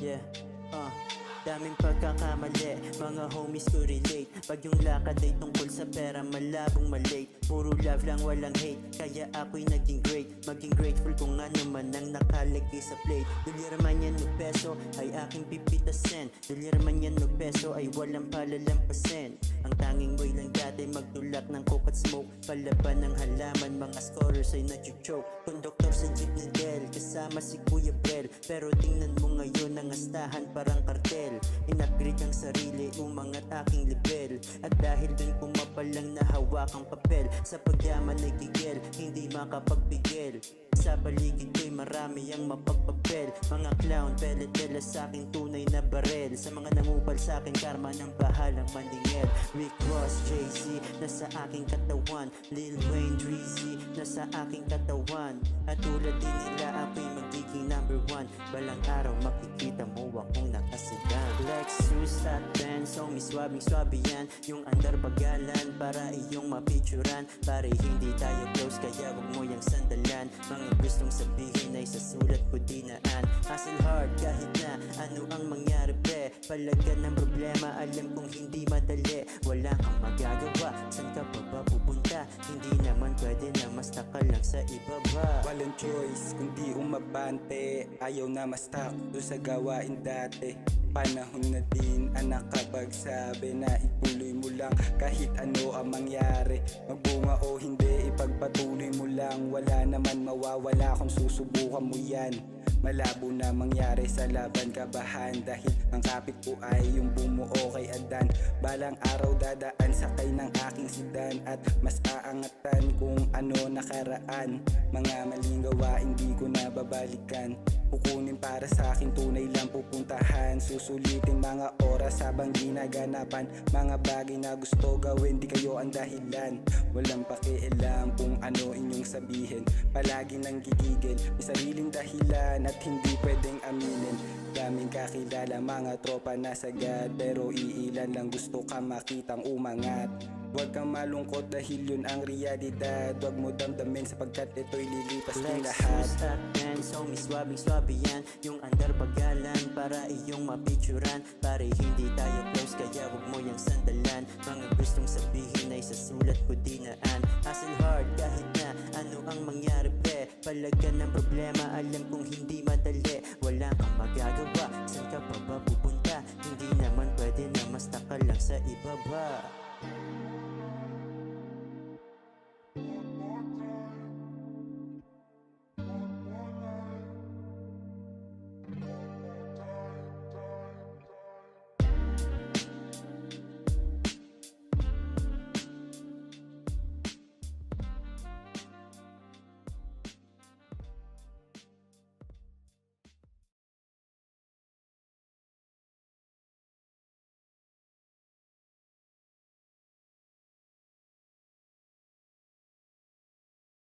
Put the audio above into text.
Yeah, daming pagkakamali, mga homies ko relate. Pag yung lakad ay tungkol sa pera, malabong malate. Puro love lang, walang hate, kaya ako'y naging great. Maging grateful kung ano man ang nakalagay sa plate. Dolyar man yan o peso ay aking pipitasin. Dolyar man yan o peso ay walang palalampasin. Ang tanging way lang dati magtulak ng coke at smoke. Palaban ng halaman, mga scorers ay nag-choke. Konduktor sa jeep ni Del, kasama si Kuya Brel. Pero tingnan mo ngayon ang astahan parang kartel. In-upgrade ang sarili, umangat aking level. At dahil dun pumapalang nahawak ang papel. Sa pagyaman ay gigil, hindi makapagpigil. Sa paligid ko'y marami ang mapagpapel. Mga clown, peletela sa aking tunay na barel. Sa mga nangupal sa akin, karma ng bahalang maningel. Rick Ross, Jay-Z, nasa aking katawan. Lil Wayne, Drizzy, nasa aking katawan. At tulad din nila, ako'y magiging number one. Balang araw makikita mo akong nakasidang Lexus at Benz, so may swabing-swabe yan. Yung andar bagalan, para iyong mapicturan. Pare hindi tayo close, kaya wag mo yang sandalan. Mga gustong sabihin ay sa sulat ko dinaan. Hustle hard kahit na ano ang mangyari pre. Palagan ng problema, alam kong hindi madali. Wala kang magagawa, san ka pa ba pupunta? Hindi naman pwede na mas taka lang sa ibaba. Walang choice kundi umabante. Ayaw na mastak doon sa gawain dati. Panahon na din ang nakapagsabi na ituloy mo lang kahit ano ang mangyari. Magbunga o hindi, ipagpatuloy mo lang. Wala naman mawawala kung susubukan mo yan. Malabo na mangyari sa laban, kabahan dahil ang kapit ko ay yung bumuo kay Adan. Balang araw dadaan sakay ng aking sedan at mas aangatan kung ano nakaraan. Mga maling gawa hindi ko na babalikan. Kukunin para sa akin, tunay lang pupuntahan. Susulitin mga oras habang ginaganapan. Mga bagay na gusto gawin, di kayo ang dahilan. Walang pakialam kung ano inyong sabihin. Palagi nang gigigil, may sariling dahilan at hindi pwedeng aminin. Daming kakilala, mga tropa na sagad, pero iilan lang gusto ka makitang umangat. Huwag kang malungkot dahil yun ang realidad. Huwag mo damdamin sapagkat ito'y lilipas ng lahat. Lexus at Benz, so may swabing-swabe yan. Yung andar bagalan, para iyong mapicturan. Pare hindi tayo close, kaya wag mo yang sandalan. Mga gustong sabihin ay sa sulat ko dinaan. Hustle hard kahit na ano ang mangyari pre. Palagan ng problema, alam kong hindi madali. Wala kang magagawa, san ka pa ba pupunta? Hindi naman pwede na mas taka lang sa ibaba.